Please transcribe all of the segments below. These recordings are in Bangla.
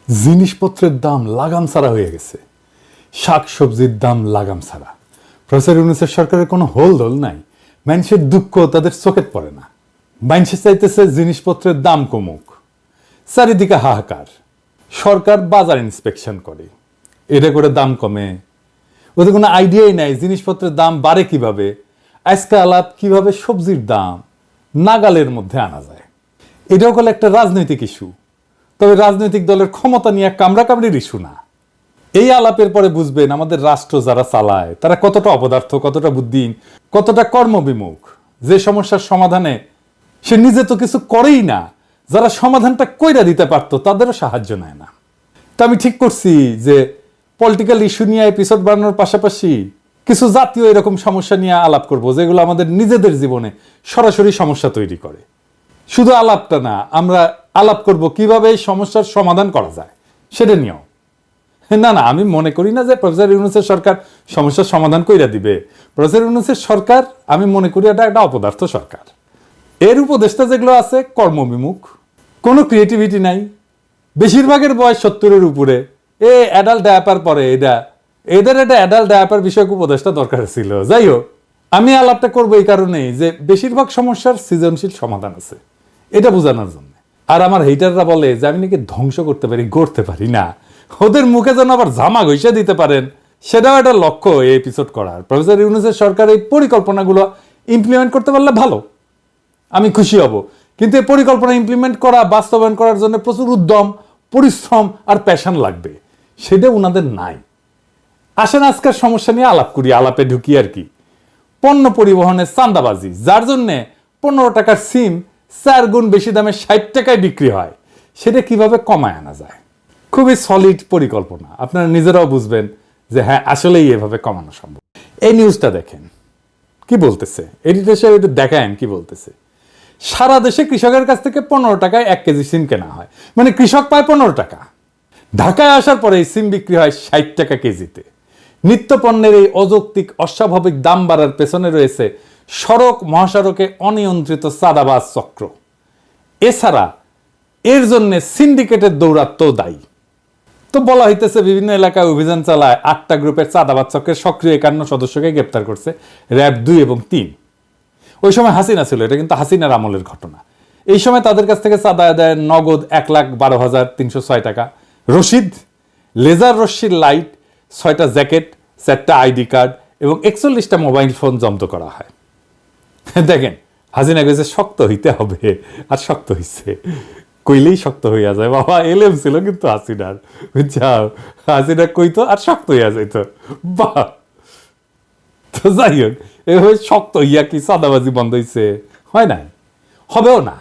জিনিসপত্রের দাম লাগাম ছাড়া হয়ে গেছে, শাকসবজির দাম লাগাম ছাড়া। প্রফেসর ইউনূসের সরকারের কোনো হোলদোল নাই। মানুষের দুঃখ তাদের চোখে পড়ে না। মানুষে চাইতেছে জিনিসপত্রের দাম কমুক, চারিদিকে হাহাকার। সরকার বাজার ইন্সপেকশন করে, এটা করে দাম কমে। ওদের কোনো আইডিয়াই নাই জিনিসপত্রের দাম বাড়ে কিভাবে। আজকে আলাপ কিভাবে সবজির দাম নাগালের মধ্যে আনা যায়। এটাও হলো একটা রাজনৈতিক ইস্যু, তবে রাজনৈতিক দলের ক্ষমতা নিয়ে কামড়াকামড়ির ইস্যু না। এই আলাপের পরে বুঝবেন আমাদের রাষ্ট্র যারা চালায় তারা কতটা অপদার্থ, কতটা বুদ্ধিহীন, কতটা কর্মবিমুখ। যে সমস্যার সমাধানে সে নিজে তো কিছু করেই না, যারা সমাধানটা কইরা দিতে পারতো তাদেরও সাহায্য নেয় না। তো আমি ঠিক করছি যে পলিটিক্যাল ইস্যু নিয়ে এপিসোড বানানোর পাশাপাশি কিছু জাতীয় এরকম সমস্যা নিয়ে আলাপ করব, যেগুলো আমাদের নিজেদের জীবনে সরাসরি সমস্যা তৈরি করে। শুধু আলাপটা না, আমরা আলাপ করব কিভাবে এই সমস্যার সমাধান করা যায় সেটা নিয়েও। না না, আমি মনে করি না যে প্রফেসর ইউনূসের সরকার সমস্যার সমাধান কইরা দিবে। প্রফেসর ইউনূসের সরকার আমি মনে করি এটা একটা অপদার্থ সরকার। এর উপদেষ্টা যেগুলো আছে কর্মবিমুখ, কোনো ক্রিয়েটিভিটি নাই, বেশিরভাগের বয়স 70-এর উপরে। অ্যাডাল্ট ডায়াপার পরে এদের একটা অ্যাডাল্ট ডায়াপার বিষয়ক উপদেষ্টা দরকার ছিল। যাই হোক, আমি আলাপটা করবো এই কারণেই যে বেশিরভাগ সমস্যার সৃজনশীল সমাধান আছে, এটা বোঝানোর জন্য। আর আমার হেটাররা বলে যে আমি নাকি ধ্বংস করতে পারি, গড়তে পারি না। ওদের মুখে যেন আবার জামা ঘষে দিতে পারেন, সেটাও একটা লক্ষ্য এই এপিসোড করার। প্রফেসর ইউনূসের সরকার এই পরিকল্পনাগুলো ইমপ্লিমেন্ট করতে পারলে ভালো, আমি খুশি হব। কিন্তু এই পরিকল্পনা ইমপ্লিমেন্ট করা, বাস্তবায়ন করার জন্য প্রচুর উদ্যম, পরিশ্রম আর প্যাশন লাগবে, সেটা ওনাদের নাই। আসেন আজকের সমস্যা নিয়ে আলাপ করি। আলাপে ঢুকি আর কি। পণ্য পরিবহনের চাঁদাবাজি, যার জন্য 15 টাকার সিম 4 গুণ বেশি দামে 60 টাকায় বিক্রি হয়, সেটা কিভাবে কমায় আনা যায়। খুবই সলিড পরিকল্পনা, আপনারা নিজেরাও বুঝবেন যে হ্যাঁ আসলেই এভাবে কমানো সম্ভব। এই নিউজটা দেখেন কি বলতেছে, এডিটর সাহেব একটু দেখায়েন কি বলতেছে। সারা দেশে কৃষকের কাছ থেকে 15 টাকায় 1 কেজি সিম কেনা হয়, মানে কৃষক পায় 15 টাকা। ঢাকায় আসার পরে এই সিম বিক্রি হয় 60 টাকা কেজিতে। নিত্য পণ্যের এই অযৌক্তিক অস্বাভাবিক দাম বাড়ার পেছনে রয়েছে সড়ক মহাসড়কে অনিয়ন্ত্রিত চাঁদাবাজ চক্র। এছাড়া এর জন্য সিন্ডিকেটের দৌরাত্ম্য দায়ী। তো বলা হইতেছে বিভিন্ন এলাকায় অভিযান চালায় 8টা গ্রুপের চাঁদাবাজ চক্রের সক্রিয় 51 সদস্যকে গ্রেপ্তার করছে র‍্যাব 2 এবং 3। ওই সময় হাসিনা ছিল, এটা কিন্তু হাসিনার আমলের ঘটনা। এই সময় তাদের কাছ থেকে চাঁদা আদায় নগদ 1,12,306 টাকা, রশিদ, লেজার রশ্মির লাইট, 6টা জ্যাকেট, 4টা আইডি কার্ড এবং 41টা মোবাইল ফোন জব্দ করা হয়। দেখেন হাসিনা কইছে শক্ত হইতে হবে, আর শক্ত হইছে। কইলেই শক্ত হইয়া যায় বাবা। এলএম ছিল কিন্তু হাসিনার, বুঝছাও। হাসিনা কইতো আর শক্ত হইয়া যাইতো। বাহ। তো যাই হোক, এভাবে শক্ত হইয়া কি চাঁদাবাজি বন্ধ হইছে? হয় নাই, হবেও না।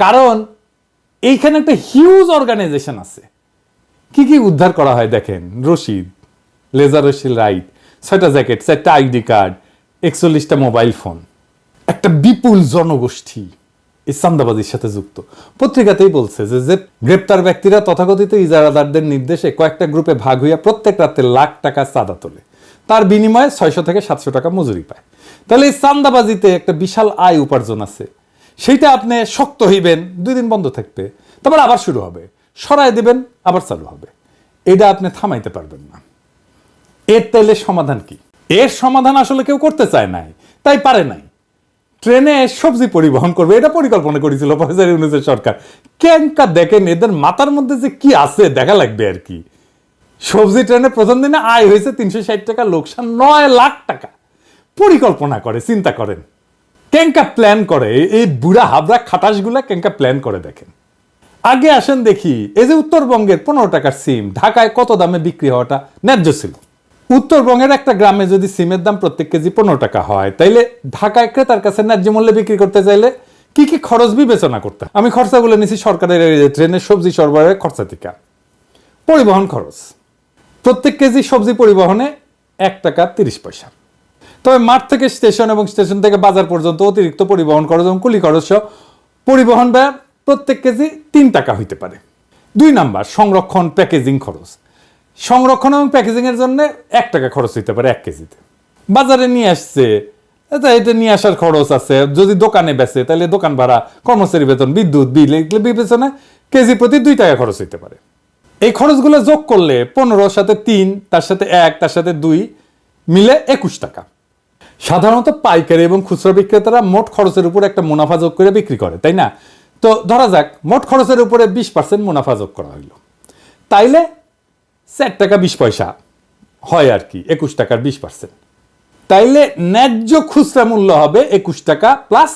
কারণ এইখানে একটা হিউজ অর্গানাইজেশন আছে। কি কি উদ্ধার করা হয় দেখেন। রশিদ, লেজার রশ্মির লাইট, 6টা জ্যাকেট, 4টা আইডি কার্ড, 41টা মোবাইল ফোন। একটা বিপুল জনগোষ্ঠী এই চাঁদাবাজির সাথে যুক্ত। পত্রিকাতেই বলছে যে গ্রেপ্তার ব্যক্তিরা তথাকথিত ইজারাদারদের নির্দেশে কয়েকটা গ্রুপে ভাগ হইয়া প্রত্যেক রাতে লাখ টাকা চাঁদা তোলে, তার বিনিময়ে 600 থেকে 700 টাকা মজুরি পায়। তাহলে এই চাঁদাবাজিতে একটা বিশাল আয় উপার্জন আছে। সেইটা আপনি শক্ত হইবেন, 2 দিন বন্ধ থাকবে, তারপর আবার শুরু হবে, সরাই দিবেন, আবার চালু হবে। এটা আপনি থামাইতে পারবেন না। এর তাইলে সমাধান কি? এর সমাধান আসলে কেউ করতে চায় নাই, তাই পারে নাই। ট্রেনে সবজি পরিবহন করবে, এটা পরিকল্পনা করেছিল প্রফেসর ইউনূসের সরকার। কেনকা দেখেন এদের মাথার মধ্যে যে কি আছে দেখা লাগবে আর কি। সবজি ট্রেনে প্রথম দিনে আয় হয়েছে 360 টাকা, লোকসান 9 লাখ টাকা। পরিকল্পনা করে, চিন্তা করেন কেনকা প্ল্যান করে এই বুড়া হাবড়া খাটাসগুলা, কেনকা প্ল্যান করে দেখেন। আগে আসেন দেখি, এই যে উত্তরবঙ্গের 15 টাকার সিম ঢাকায় কত দামে বিক্রি হওয়াটা ন্যায্য ছিল। উত্তরবঙ্গের একটা গ্রামে যদি সিমের দাম প্রত্যেক কেজি 15 টাকা হয়, তাইলে ঢাকায় ক্রেতার কাছে ন্যায্য মূল্যে বিক্রি করতে চাইলে কি কি খরচ বিবেচনা করতে? আমি খরচাগুলো নিছি সরকারের ট্রেনের সবজি সরবরাহের খরচা থেকে। পরিবহন খরচ, প্রত্যেক কেজি সবজি পরিবহনে 1 টাকা 30 পয়সা। তবে মাঠ থেকে স্টেশন এবং স্টেশন থেকে বাজার পর্যন্ত অতিরিক্ত পরিবহন খরচ এবং কুলি খরচ সহ পরিবহন ব্যয় প্রত্যেক কেজি 3 টাকা হইতে পারে। 2 নাম্বার সংরক্ষণ প্যাকেজিং খরচ। সংরক্ষণ এবং প্যাকেজিং এর জন্য 1 টাকা খরচ হইতে পারে 1 কেজিতে। বাজারে নিয়ে আসছে, এটা নিয়ে আসার খরচ আছে। যদি দোকানে বেচে তাহলে দোকান ভাড়া, কর্মচারী বেতন, বিদ্যুৎ বিল, এগুলো বিবেচনায় কেজি প্রতি 2 টাকা খরচ হইতে পারে। এই খরচগুলো যোগ করলে 15 সাথে 3 তার সাথে 1 তার সাথে 2 মিলে 21 টাকা। সাধারণত পাইকারি এবং খুচরা বিক্রেতারা মোট খরচের উপর একটা মুনাফা যোগ করে বিক্রি করে, তাই না? তো ধরা যাক মোট খরচের উপরে 20% মুনাফা যোগ করা হইল, তাইলে 4 টাকা 20 পয়সা হয় আর কি, 21 টাকার 20%। তাইলে ন্যায্য খুচরা মূল্য হবে 21 টাকা প্লাস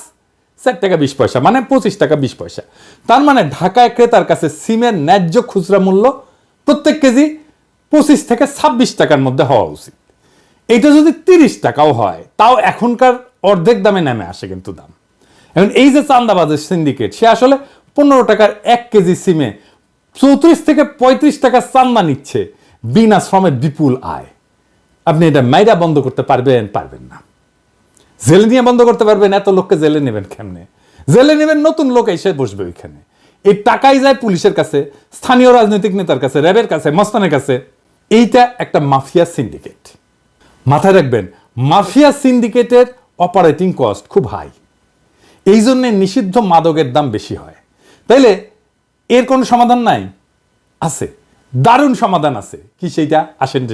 4 টাকা 20 পয়সা, মানে 25 টাকা 20 পয়সা। তার মানে ঢাকায় ক্রেতার কাছে সিমের ন্যায্য খুচরা মূল্য প্রত্যেক কেজি 25 থেকে 26 টাকার মধ্যে হওয়া উচিত। এটা যদি 30 টাকাও হয় তাও এখনকার অর্ধেক দামে নেমে আসে কিন্তু দাম। এখন এই যে চান্দাবাজের সিন্ডিকেট, সে আসলে 15 টাকার 1 কেজি সিমে 34 থেকে 35 টাকা চান্দা নিচ্ছে, বিনা শ্রমের বিপুল আয়। আপনি এটা মাইরা বন্ধ করতে পারবেন? পারবেন না। জেলে নিয়ে বন্ধ করতে পারবেন? এত লোককে জেলে নেবেন কেমনে? জেলে নেবেন নতুন লোক এসে বসবে ওইখানে। এই টাকাই যায় পুলিশের কাছে, স্থানীয় রাজনৈতিক নেতার কাছে, র্যাবের কাছে, মস্তানের কাছে। এইটা একটা মাফিয়া সিন্ডিকেট। মাথায় রাখবেন, মাফিয়া সিন্ডিকেটের অপারেটিং কস্ট খুব হাই, এই জন্যে নিষিদ্ধ মাদকের দাম বেশি হয়। তাইলে এর কোনো সমাধান নাই? আছে, দারুণ সমাধান আছে। কি সেইটা? আসেন।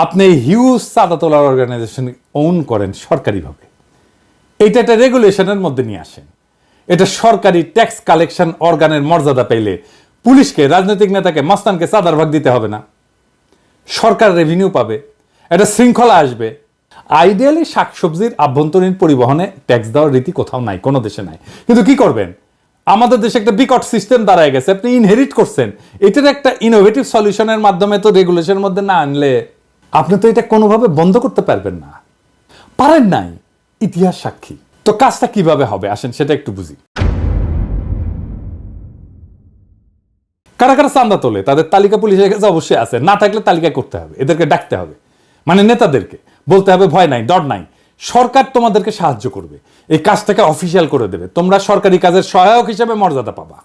আপনি হিউজ চাঁদা তোলার অর্গানাইজেশন ওন করেন সরকারিভাবে, এইটা একটা রেগুলেশনের মধ্যে নিয়ে আসেন। এটা সরকারি ট্যাক্স কালেকশন অর্গানের মর্যাদা পেলে পুলিশকে, রাজনৈতিক নেতাকে, মস্তানকে চাঁদার ভাগ দিতে হবে না। সরকার রেভিনিউ পাবে, একটা শৃঙ্খলা আসবে। আইডিয়ালি শাকসবজির আভ্যন্তরীণ পরিবহনে ট্যাক্স দেওয়ার রীতি কোথাও নাই, কোনো দেশে নাই। কিন্তু কি করবেন, আমাদের দেশে একটা বিকট সিস্টেম দাঁড়ায় গেছে, আপনি ইনহেরিট করছেন। এটার একটা ইনোভেটিভ সলিউশনের মাধ্যমে তো রেগুলেশনের মধ্যে না আনলে আপনি তো এটা কোনোভাবে বন্ধ করতে পারবেন না, পারেন নাই, ইতিহাস সাক্ষী। তো কাজটা কিভাবে হবে আসেন সেটা একটু বুঝি। কারা কারা চাঁদা তোলে তাদের তালিকা পুলিশের কাছে অবশ্যই আছে, না থাকলে তালিকা করতে হবে, এদেরকে ডাকতে হবে, মানে নেতাদেরকে বলতে হবে ভয় নাই, ডর নাই, সরকার তোমাদেরকে সাহায্য করবে, এই কাজটাকে অফিসিয়াল করে দেবে, তোমরা সরকারি কাজের সহায়ক হিসেবে মর্যাদা পাবা,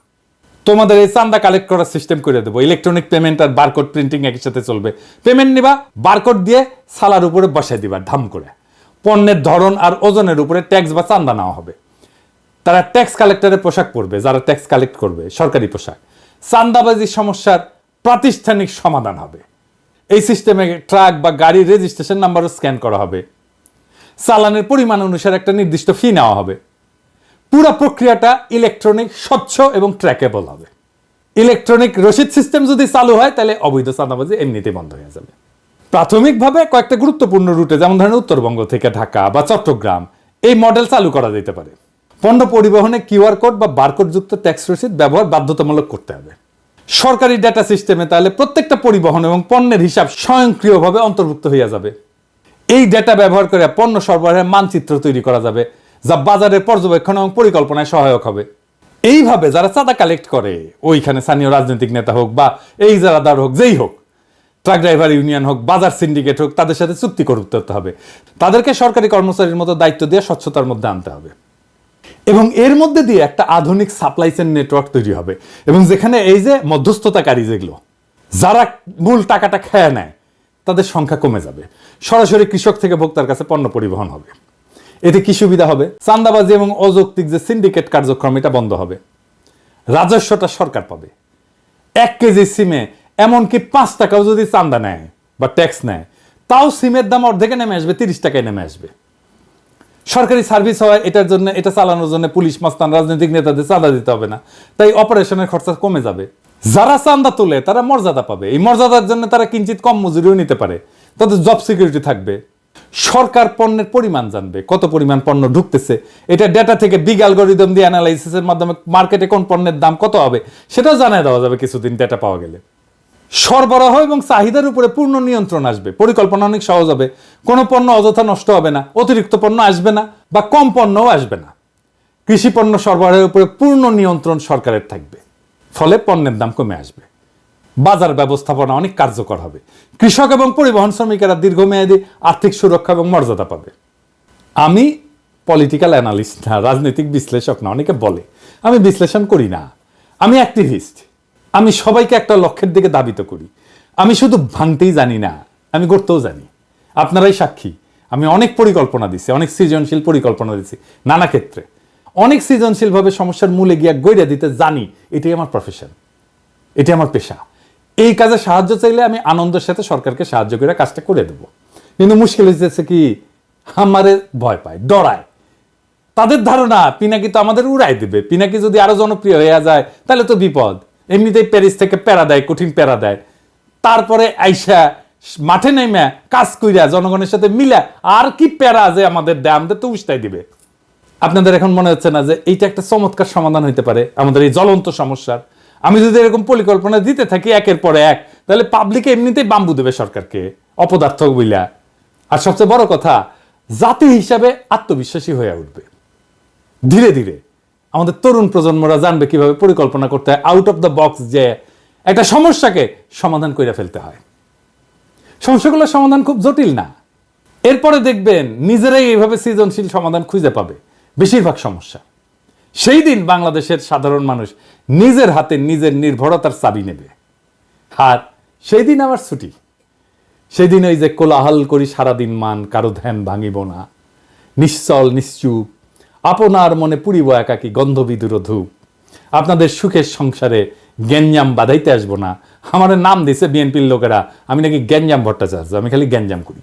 তোমাদের এই চাঁদা কালেক্ট করার সিস্টেম করে দেবো, ইলেকট্রনিক পেমেন্ট আর বারকোড প্রিন্টিং একই সাথে চলবে। পেমেন্ট নিবা, বারকোড দিয়ে সালার উপরে বসাই দিবা ধাম করে, পণ্যের ধরন আর ওজনের উপরে ট্যাক্স বা চাঁদা নেওয়া হবে। তারা ট্যাক্স কালেক্টরের পোশাক পরবে, যারা ট্যাক্স কালেক্ট করবে সরকারি পোশাক। চাঁদাবাজির সমস্যার প্রাতিষ্ঠানিক সমাধান হবে। এই সিস্টেমে ট্রাক বা গাড়ির রেজিস্ট্রেশন নাম্বারও স্ক্যান করা হবে, চালানের পরিমাণ অনুসারে একটা নির্দিষ্ট ফি নেওয়া হবে। পুরো প্রক্রিয়াটা ইলেকট্রনিক, স্বচ্ছ এবং ট্র্যাকেবল হবে। ইলেকট্রনিক রসিদ সিস্টেম যদি চালু হয় তাহলে অবৈধ চাঁদাবাজি এমনিতেই বন্ধ হয়ে যাবে। প্রাথমিকভাবে কয়েকটা গুরুত্বপূর্ণ রুটে, যেমন ধরেন উত্তরবঙ্গ থেকে ঢাকা বা চট্টগ্রাম, এই মডেল চালু করা যেতে পারে। পণ্য পরিবহনে কিউআর কোড বা বারকোড যুক্ত ট্যাক্স রসিদ ব্যবহার বাধ্যতামূলক করতে হবে। সরকারি ডেটা সিস্টেমে তাহলে প্রত্যেকটা পরিবহন এবং পণ্যের হিসাব স্বয়ংক্রিয়ভাবে অন্তর্ভুক্ত হয়ে যাবে। এই ডেটা ব্যবহার করে পণ্য সরবরাহের মানচিত্র তৈরি করা যাবে, যা বাজারের পর্যবেক্ষণ এবং পরিকল্পনায় সহায়ক হবে। এইভাবে যারা চাঁদা কালেক্ট করে, ওইখানে স্থানীয় রাজনৈতিক নেতা হোক বা এই যারাদার হোক, যেই হোক, ট্রাক ড্রাইভার ইউনিয়ন হোক, বাজার সিন্ডিকেট হোক, তাদের সাথে চুক্তি করতে হবে। তাদেরকে সরকারি কর্মচারীর মতো দায়িত্ব দিয়ে স্বচ্ছতার মধ্যে আনতে হবে এবং এর মধ্যে দিয়ে একটা আধুনিক সাপ্লাই চেইন নেটওয়ার্ক তৈরি হবে। এবং যেখানে এই যে মধ্যস্থতাকারী, যেগুলো যারা মূল টাকাটা খেয়ে নেয়, তাদের সংখ্যা কমে যাবে। সরাসরি কৃষক থেকে ভোক্তার কাছে পণ্য পরিবহন হবে। এতে কি সুবিধা হবে? চাঁদাবাজি এবং অযৌক্তিক যে সিন্ডিকেট কার্যক্রম, এটা বন্ধ হবে। রাজস্বটা সরকার পাবে। 1 কেজি সিমে এমনকি 5 টাকাও যদি চাঁদা নেয় বা ট্যাক্স নেয়, তাও সিমের দাম অর্ধেকে নেমে আসবে, 30 টাকায় নেমে আসবে। সরকারি সার্ভিস হয়, এটার জন্য, এটা চালানোর জন্য পুলিশ, মাস্তান, রাজনৈতিক নেতাদের চাঁদা দিতে হবে না, তাই অপারেশনের খরচা কমে যাবে। যারা চাঁদা তোলে তারা মর্যাদা পাবে, এই মর্যাদার জন্য তারা কিঞ্চিত কম মজুরিও নিতে পারে, তাদের জব সিকিউরিটি থাকবে। সরকার পণ্যের পরিমাণ জানবে, কত পরিমাণ পণ্য ঢুকতেছে, এটা ডেটা থেকে বিগ অ্যালগরিদম দিয়ে অ্যানালাইসিসের মাধ্যমে মার্কেটে কোন পণ্যের দাম কত হবে সেটাও জানিয়ে দেওয়া যাবে কিছুদিন ডেটা পাওয়া গেলে। সরবরাহ এবং চাহিদার উপরে পূর্ণ নিয়ন্ত্রণ আসবে, পরিকল্পনা অনেক সহজ হবে, কোনো পণ্য অযথা নষ্ট হবে না, অতিরিক্ত পণ্য আসবে না বা কম পণ্যও আসবে না। কৃষি পণ্য সরবরাহের উপরে পূর্ণ নিয়ন্ত্রণ সরকারের থাকবে, ফলে পণ্যের দাম কমে আসবে। বাজার ব্যবস্থাপনা অনেক কার্যকর হবে। কৃষক এবং পরিবহন শ্রমিকেরা দীর্ঘমেয়াদী আর্থিক সুরক্ষা এবং মর্যাদা পাবে। আমি পলিটিক্যাল অ্যানালিস্ট না, রাজনৈতিক বিশ্লেষক না। অনেকে বলে আমি বিশ্লেষণ করি না, আমি অ্যাক্টিভিস্ট। আমি সবাইকে একটা লক্ষ্যের দিকে ধাবিত করি। আমি শুধু ভাঙতেই জানি না, আমি গড়তেও জানি। আপনারাই সাক্ষী, আমি অনেক পরিকল্পনা দিছি, অনেক সৃজনশীল পরিকল্পনা দিছি নানা ক্ষেত্রে, অনেক সৃজনশীলভাবে সমস্যার মূলে গিয়া গইড়া দিতে জানি। এটাই আমার প্রফেশন, এটাই আমার পেশা। এই কাজে সাহায্য চাইলে আমি আনন্দের সাথে সরকারকে সাহায্য করে কাজটা করে দেব। কিন্তু মুশকিল হয়েছে কি, আমারে ভয় পায়, ডরায়। তাদের ধারণা পিনাকি তো আমাদের উড়াই দিবে, পিনাকি যদি আরো জনপ্রিয় হয়ে যায় তাহলে তো বিপদ। এমনিতেই প্যারিস থেকে প্যারা দেয়, কঠিন প্যারা দেয়, তারপরে আইসা মাঠে নেমে কাজ কইরা জনগণের সাথে মিলা আর কি প্যারা যে আমাদের দেয়, আমাদের তো উস্তাই দিবে। আপনাদের এখন মনে হচ্ছে না যে এইটা একটা চমৎকার সমাধান হইতে পারে আমাদের এই জ্বলন্ত সমস্যার? আমি যদি এরকম পরিকল্পনা দিতে থাকি একের পর এক, তাহলে পাবলিকে এমনিতেই বাম্বু দেবে সরকারকে, অপদার্থ বইলা। আর সবচেয়ে বড় কথা, জাতি হিসাবে আত্মবিশ্বাসী হয়ে উঠবে। ধীরে ধীরে আমাদের তরুণ প্রজন্মরা জানবে কিভাবে পরিকল্পনা করতে হয়, আউট অফ দ্য বক্স, যে একটা সমস্যাকে সমাধান করে ফেলতে হয়। সমস্যাগুলোর সমাধান খুব জটিল না। এরপরে দেখবেন নিজেরাই এইভাবে সৃজনশীল সমাধান খুঁজে পাবে বেশিরভাগ সমস্যা। সেই দিন বাংলাদেশের সাধারণ মানুষ নিজের হাতে নিজের নির্ভরতার চাবি নেবে। আর সেই দিন আমার ছুটি। সেই দিন ওই যে কোলাহল করি সারাদিন মান, কারো ধ্যান ভাঙিব না, নিশ্চল নিশ্চুপ আপনার মনে পুরিব একাকী গন্ধবিদুর ধূপ, আপনাদের সুখের সংসারে গ্যাঞ্জাম বাধাইতে আসবো না। আমার নাম দিছে বিএনপির লোকেরা, আমি নাকি গ্যাঞ্জাম ভট্টাচার্য, আমি খালি গ্যাঞ্জাম করি।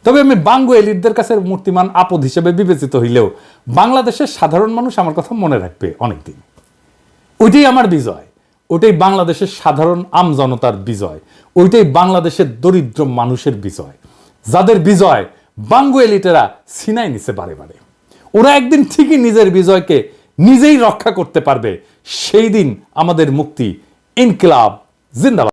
তবে আমি বাঙ্গু এলিটদের কাছে মূর্তিমান আপদ হিসেবে বিবেচিত হইলেও বাংলাদেশের সাধারণ মানুষ আমার কথা মনে রাখবে অনেকদিন। ওইটাই আমার বিজয়, ওইটাই বাংলাদেশের সাধারণ আম জনতার বিজয়, ওইটাই বাংলাদেশের দরিদ্র মানুষের বিজয়, যাদের বিজয় বাঙ্গু এলিটেরা ছিনাই নিছে বারে বারে। ওরা একদিন ঠিকই নিজের বিজয়কে নিজেই রক্ষা করতে পারবে। সেই দিন আমাদের মুক্তি। ইনকিলাব জিন্দাবাদ।